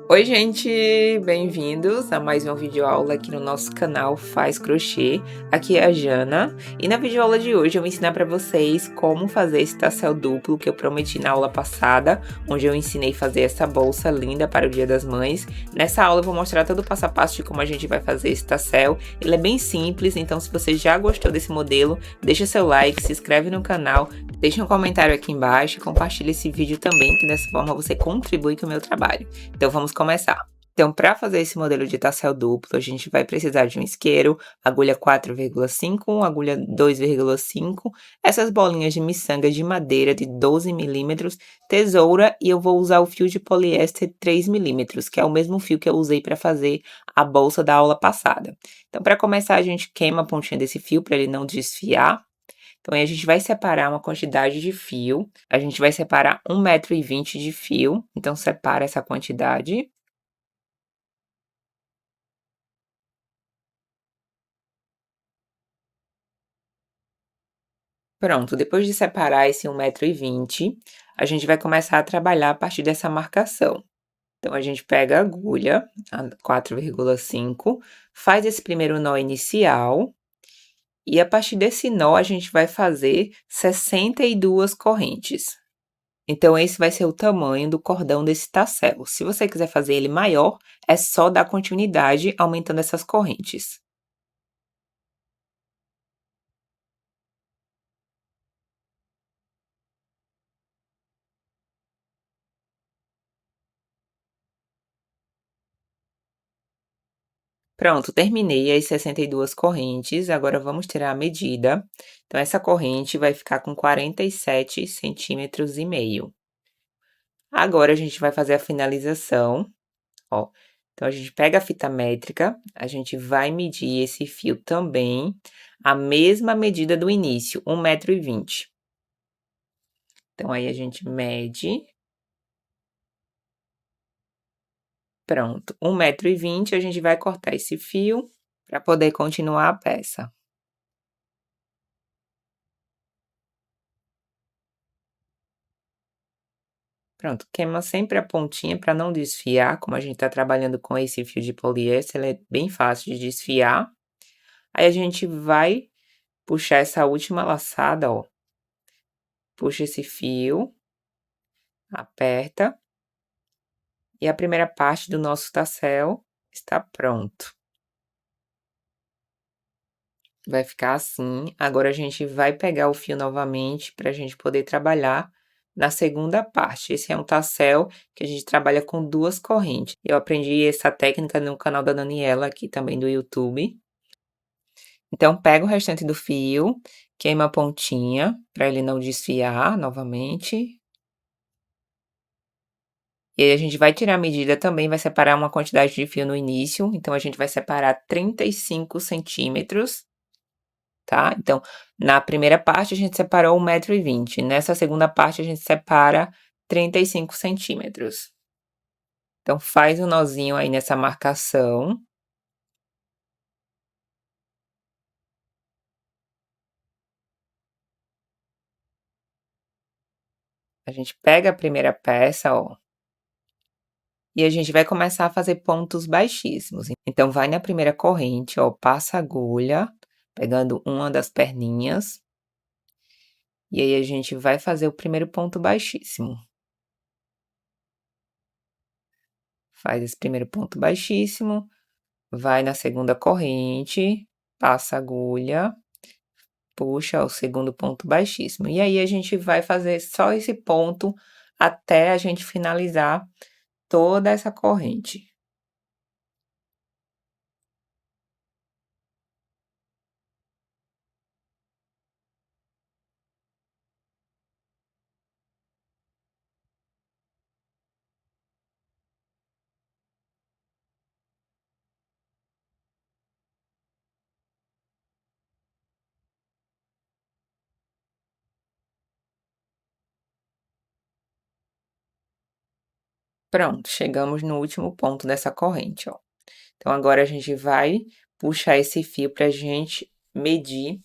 Oi, gente! Bem-vindos a mais uma videoaula aqui no nosso canal Faz Crochê. Aqui é a Jana e na videoaula de hoje eu vou ensinar para vocês como fazer esse tassel duplo que eu prometi na aula passada, onde eu ensinei a fazer essa bolsa linda para o Dia das Mães. Nessa aula eu vou mostrar todo o passo a passo de como a gente vai fazer esse tassel. Ele é bem simples, então se você já gostou desse modelo, deixa seu like, se inscreve no canal, deixa um comentário aqui embaixo e compartilha esse vídeo também, que dessa forma você contribui com o meu trabalho. Então vamos começar. Então, para fazer esse modelo de tassel duplo, a gente vai precisar de um isqueiro, agulha 4,5, agulha 2,5, essas bolinhas de miçanga de madeira de 12 milímetros, tesoura e eu vou usar o fio de poliéster 3 milímetros, que é o mesmo fio que eu usei para fazer a bolsa da aula passada. Então, para começar, a gente queima a pontinha desse fio para ele não desfiar. Então, aí a gente vai separar uma quantidade de fio. A gente vai separar 1,20 m de fio. Então, separa essa quantidade. Pronto, depois de separar esse 1,20 m, a gente vai começar a trabalhar a partir dessa marcação. Então, a gente pega a agulha, a 4,5, faz esse primeiro nó inicial. E a partir desse nó, a gente vai fazer 62 correntes. Então, esse vai ser o tamanho do cordão desse tassel. Se você quiser fazer ele maior, é só dar continuidade aumentando essas correntes. Pronto, terminei as 62 correntes, agora vamos tirar a medida. Então, essa corrente vai ficar com 47,5 centímetros. Agora, a gente vai fazer a finalização, ó. Então, a gente pega a fita métrica, a gente vai medir esse fio também, a mesma medida do início, 1,20 m. Então, aí a gente mede. Pronto, 1,20 m, a gente vai cortar esse fio para poder continuar a peça. Pronto, queima sempre a pontinha para não desfiar, como a gente tá trabalhando com esse fio de poliéster, ele é bem fácil de desfiar. Aí a gente vai puxar essa última laçada, ó. Puxa esse fio, aperta, e a primeira parte do nosso tassel está pronto. Vai ficar assim. Agora a gente vai pegar o fio novamente para a gente poder trabalhar na segunda parte. Esse é um tassel que a gente trabalha com 2 correntes. Eu aprendi essa técnica no canal da Daniela, aqui também do YouTube. Então, pega o restante do fio, queima a pontinha para ele não desfiar novamente. E aí a gente vai tirar a medida também, vai separar uma quantidade de fio no início. Então, a gente vai separar 35 centímetros. Tá? Então, na primeira parte a gente separou 1,20 m, nessa segunda parte a gente separa 35 centímetros. Então, faz um nozinho aí nessa marcação. A gente pega a primeira peça, ó, e a gente vai começar a fazer pontos baixíssimos. Então, vai na primeira corrente, ó, passa a agulha, pegando uma das perninhas, e aí a gente vai fazer o primeiro ponto baixíssimo. Faz esse primeiro ponto baixíssimo, vai na segunda corrente, passa a agulha, puxa o segundo ponto baixíssimo. E aí a gente vai fazer só esse ponto até a gente finalizar toda essa corrente. Pronto, chegamos no último ponto dessa corrente, ó. Então, agora a gente vai puxar esse fio pra gente medir.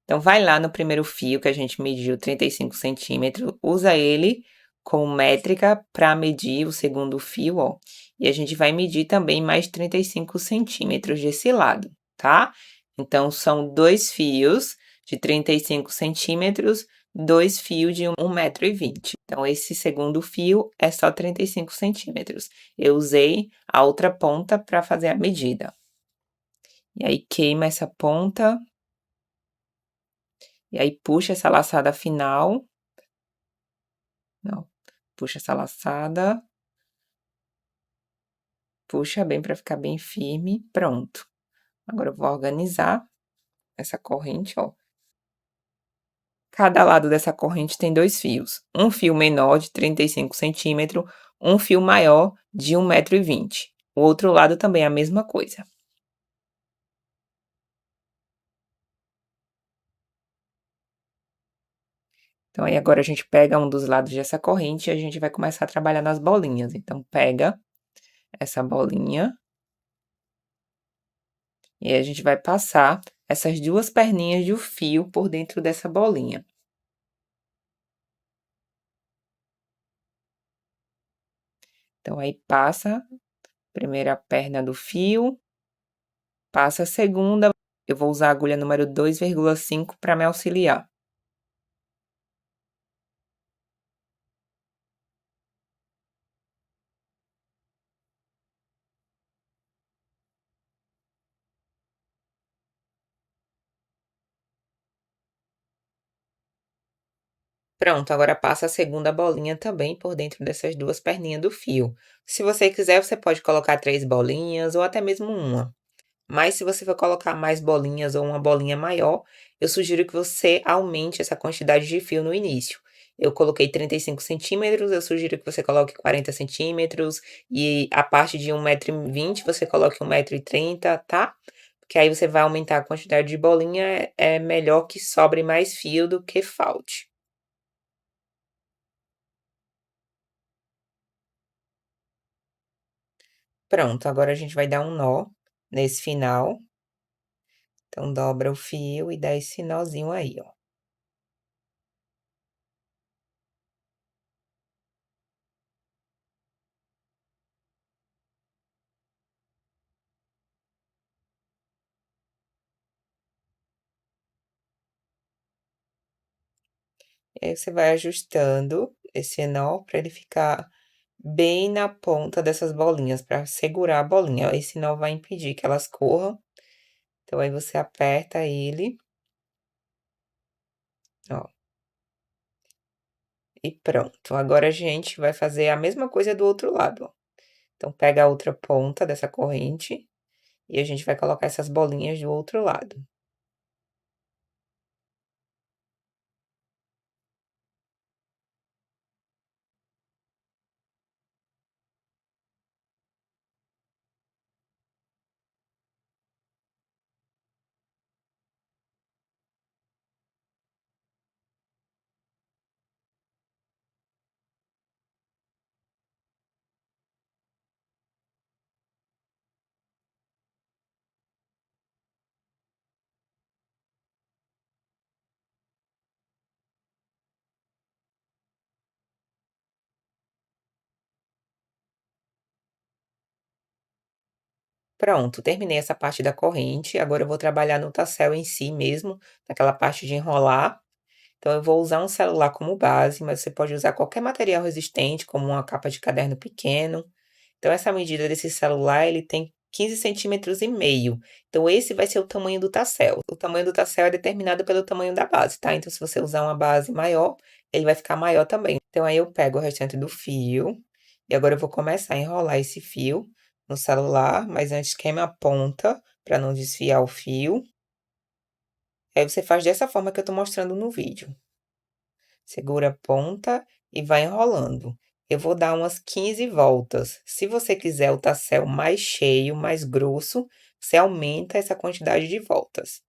Então, vai lá no primeiro fio que a gente mediu 35 centímetros, usa ele como métrica para medir o segundo fio, ó. E a gente vai medir também mais 35 centímetros desse lado, tá? Então, são 2 fios de 35 centímetros, 2 fios de 1,20 m. Então, esse segundo fio é só 35 centímetros. Eu usei a outra ponta para fazer a medida. E aí, queima essa ponta. E aí, puxa essa laçada final. Não, puxa essa laçada. Puxa bem para ficar bem firme. Pronto. Agora eu vou organizar essa corrente, ó. Cada lado dessa corrente tem 2 fios. Um fio menor de 35 centímetros, um fio maior de 1,20 m. O outro lado também é a mesma coisa. Então, aí agora a gente pega um dos lados dessa corrente e a gente vai começar a trabalhar nas bolinhas. Então, pega essa bolinha e aí a gente vai passar essas 2 perninhas de fio por dentro dessa bolinha. Então, aí passa a primeira perna do fio, passa a segunda, eu vou usar a agulha número 2,5 para me auxiliar. Pronto, agora passa a segunda bolinha também por dentro dessas 2 perninhas do fio. Se você quiser, você pode colocar 3 bolinhas ou até mesmo uma. Mas se você for colocar mais bolinhas ou uma bolinha maior, eu sugiro que você aumente essa quantidade de fio no início. Eu coloquei 35 centímetros, eu sugiro que você coloque 40 centímetros e a parte de 1,20 m você coloque 1,30 m, tá? Porque aí você vai aumentar a quantidade de bolinha, é melhor que sobre mais fio do que falte. Pronto, agora a gente vai dar um nó nesse final. Então, dobra o fio e dá esse nozinho aí, ó. E aí você vai ajustando esse nó para ele ficar bem na ponta dessas bolinhas, para segurar a bolinha. Esse nó vai impedir que elas corram. Então, aí você aperta ele, ó, e pronto. Agora a gente vai fazer a mesma coisa do outro lado, ó. Então, pega a outra ponta dessa corrente e a gente vai colocar essas bolinhas do outro lado. Pronto, terminei essa parte da corrente, agora eu vou trabalhar no tassel em si mesmo, naquela parte de enrolar. Então eu vou usar um celular como base, mas você pode usar qualquer material resistente, como uma capa de caderno pequeno. Então essa medida desse celular, ele tem 15,5 cm. Então esse vai ser o tamanho do tassel. O tamanho do tassel é determinado pelo tamanho da base, tá? Então se você usar uma base maior, ele vai ficar maior também. Então aí eu pego o restante do fio e agora eu vou começar a enrolar esse fio no celular, mas antes queima a ponta para não desfiar o fio. Aí você faz dessa forma que eu tô mostrando no vídeo. Segura a ponta e vai enrolando. Eu vou dar umas 15 voltas. Se você quiser o tassel mais cheio, mais grosso, você aumenta essa quantidade de voltas.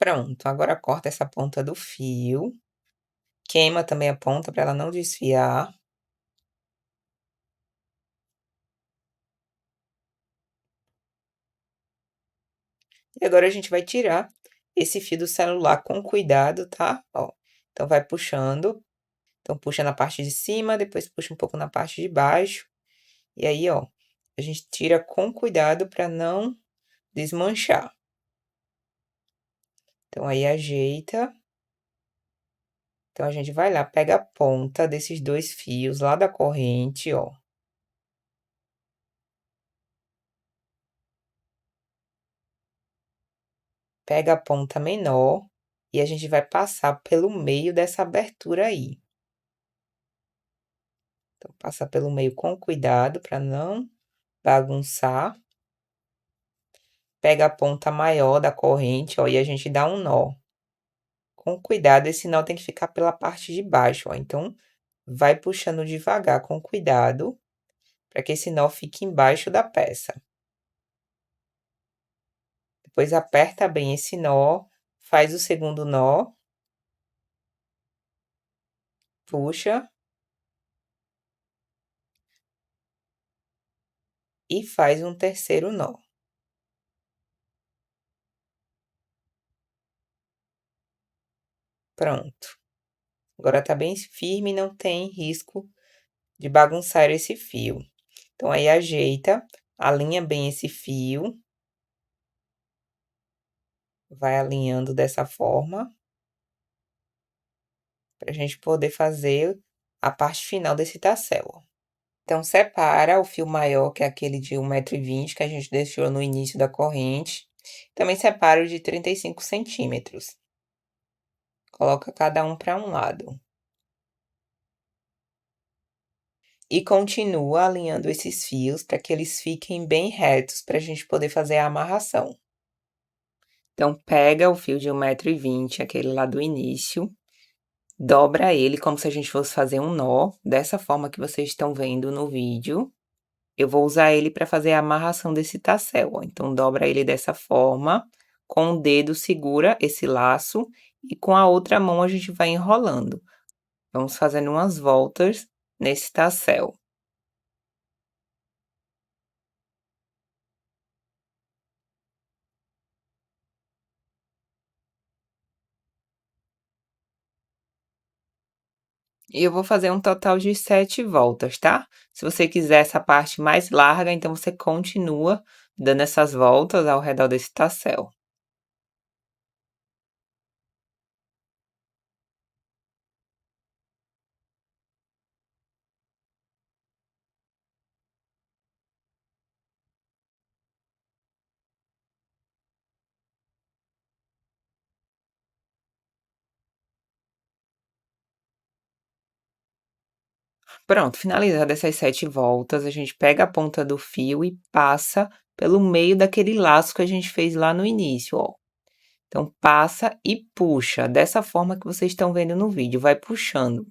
Pronto, agora corta essa ponta do fio, queima também a ponta para ela não desfiar. E agora a gente vai tirar esse fio do celular com cuidado, tá? Ó, então vai puxando, então puxa na parte de cima, depois puxa um pouco na parte de baixo, e aí, ó, a gente tira com cuidado para não desmanchar. Então aí ajeita. Então a gente vai lá, pega a ponta desses 2 fios lá da corrente, ó. Pega a ponta menor e a gente vai passar pelo meio dessa abertura aí. Então passa pelo meio com cuidado para não bagunçar. Pega a ponta maior da corrente, ó, e a gente dá um nó. Com cuidado, esse nó tem que ficar pela parte de baixo, ó. Então vai puxando devagar com cuidado, para que esse nó fique embaixo da peça. Depois aperta bem esse nó, faz o segundo nó, puxa e faz um terceiro nó. Pronto. Agora tá bem firme, não tem risco de bagunçar esse fio. Então aí ajeita, alinha bem esse fio, vai alinhando dessa forma, para a gente poder fazer a parte final desse tassel, ó. Então separa o fio maior, que é aquele de 1,20 m que a gente deixou no início da corrente. Também separa o de 35 centímetros. Coloca cada um para um lado. E continua alinhando esses fios para que eles fiquem bem retos para a gente poder fazer a amarração. Então pega o fio de 1,20 m, aquele lá do início, dobra ele como se a gente fosse fazer um nó, dessa forma que vocês estão vendo no vídeo. Eu vou usar ele para fazer a amarração desse tassel, ó. Então dobra ele dessa forma, com o dedo segura esse laço e com a outra mão a gente vai enrolando. Vamos fazendo umas voltas nesse tassel. E eu vou fazer um total de 7 voltas, tá? Se você quiser essa parte mais larga, então você continua dando essas voltas ao redor desse tassel. Pronto, finalizadas essas 7 voltas, a gente pega a ponta do fio e passa pelo meio daquele laço que a gente fez lá no início, ó. Então, passa e puxa, dessa forma que vocês estão vendo no vídeo, vai puxando.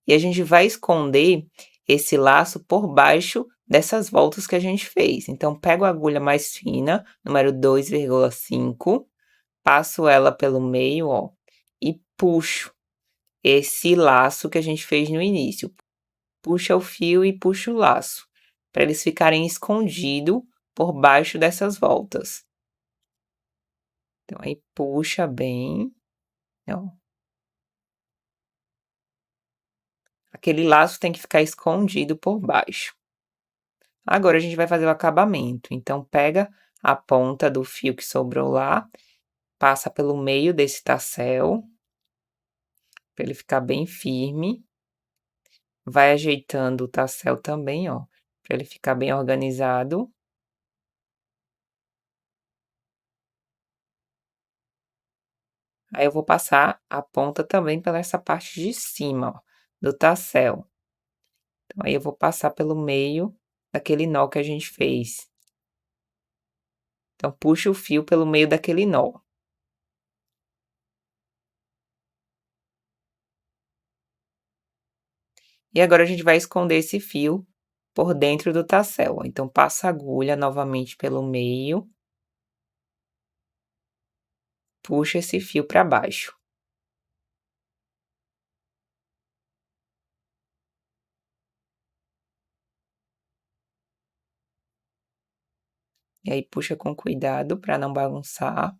E a gente vai esconder esse laço por baixo dessas voltas que a gente fez. Então, pego a agulha mais fina, número 2,5, passo ela pelo meio, ó, e puxo esse laço que a gente fez no início. Puxa o fio e puxa o laço, para eles ficarem escondidos por baixo dessas voltas. Então, aí puxa bem, ó. Aquele laço tem que ficar escondido por baixo. Agora a gente vai fazer o acabamento, então pega a ponta do fio que sobrou lá, passa pelo meio desse tassel, para ele ficar bem firme. Vai ajeitando o tassel também, ó, para ele ficar bem organizado. Aí eu vou passar a ponta também pela essa parte de cima, ó, do tassel. Então aí eu vou passar pelo meio daquele nó que a gente fez. Então puxa o fio pelo meio daquele nó. E agora a gente vai esconder esse fio por dentro do tassel, ó. Então passa a agulha novamente pelo meio. puxa esse fio para baixo. E aí puxa com cuidado para não bagunçar.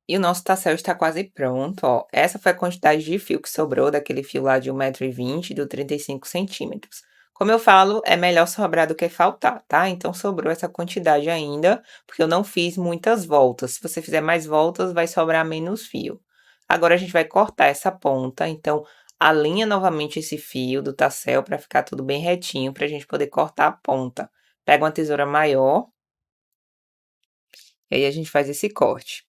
E o nosso tassel está quase pronto, ó. Essa foi a quantidade de fio que sobrou daquele fio lá de 1,20 m do 35 centímetros. Como eu falo, é melhor sobrar do que faltar, tá? Então sobrou essa quantidade ainda, porque eu não fiz muitas voltas. Se você fizer mais voltas, vai sobrar menos fio. Agora a gente vai cortar essa ponta, então alinha novamente esse fio do tassel para ficar tudo bem retinho, para a gente poder cortar a ponta. Pega uma tesoura maior, e aí a gente faz esse corte.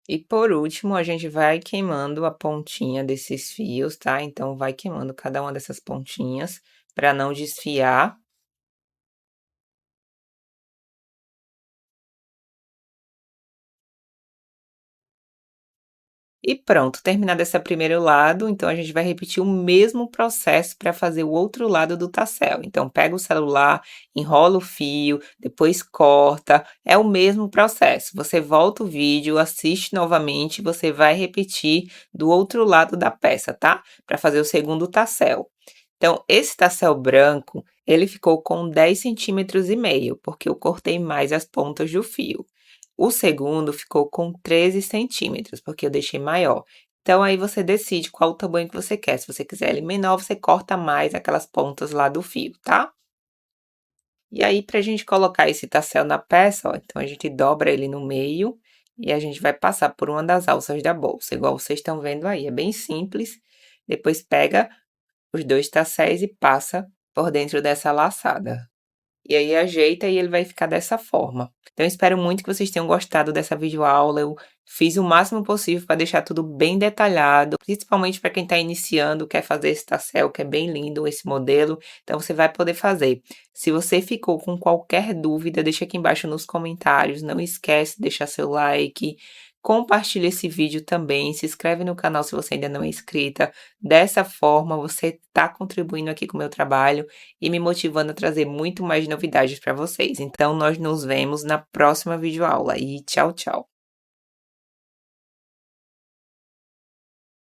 E por último, a gente vai queimando a pontinha desses fios, tá? Então, vai queimando cada uma dessas pontinhas para não desfiar. E pronto, terminado esse primeiro lado, então a gente vai repetir o mesmo processo para fazer o outro lado do tassel. Então, pega o celular, enrola o fio, depois corta, é o mesmo processo. Você volta o vídeo, assiste novamente, você vai repetir do outro lado da peça, tá? Para fazer o segundo tassel. Então, esse tassel branco, ele ficou com 10,5 cm, porque eu cortei mais as pontas do fio. O segundo ficou com 13 centímetros, porque eu deixei maior. Então, aí você decide qual o tamanho que você quer. Se você quiser ele menor, você corta mais aquelas pontas lá do fio, tá? E aí, pra gente colocar esse tassel na peça, ó, então a gente dobra ele no meio e a gente vai passar por uma das alças da bolsa, igual vocês estão vendo aí. É bem simples. Depois pega os dois tasséis e passa por dentro dessa laçada. E aí ajeita e ele vai ficar dessa forma. Então eu espero muito que vocês tenham gostado dessa videoaula, eu fiz o máximo possível para deixar tudo bem detalhado, principalmente para quem está iniciando, quer fazer esse tassel, que é bem lindo esse modelo, então você vai poder fazer. Se você ficou com qualquer dúvida, deixa aqui embaixo nos comentários, não esquece de deixar seu like, compartilha esse vídeo também, se inscreve no canal se você ainda não é inscrita. Dessa forma, você está contribuindo aqui com o meu trabalho e me motivando a trazer muito mais novidades para vocês. Então, nós nos vemos na próxima videoaula e tchau, tchau!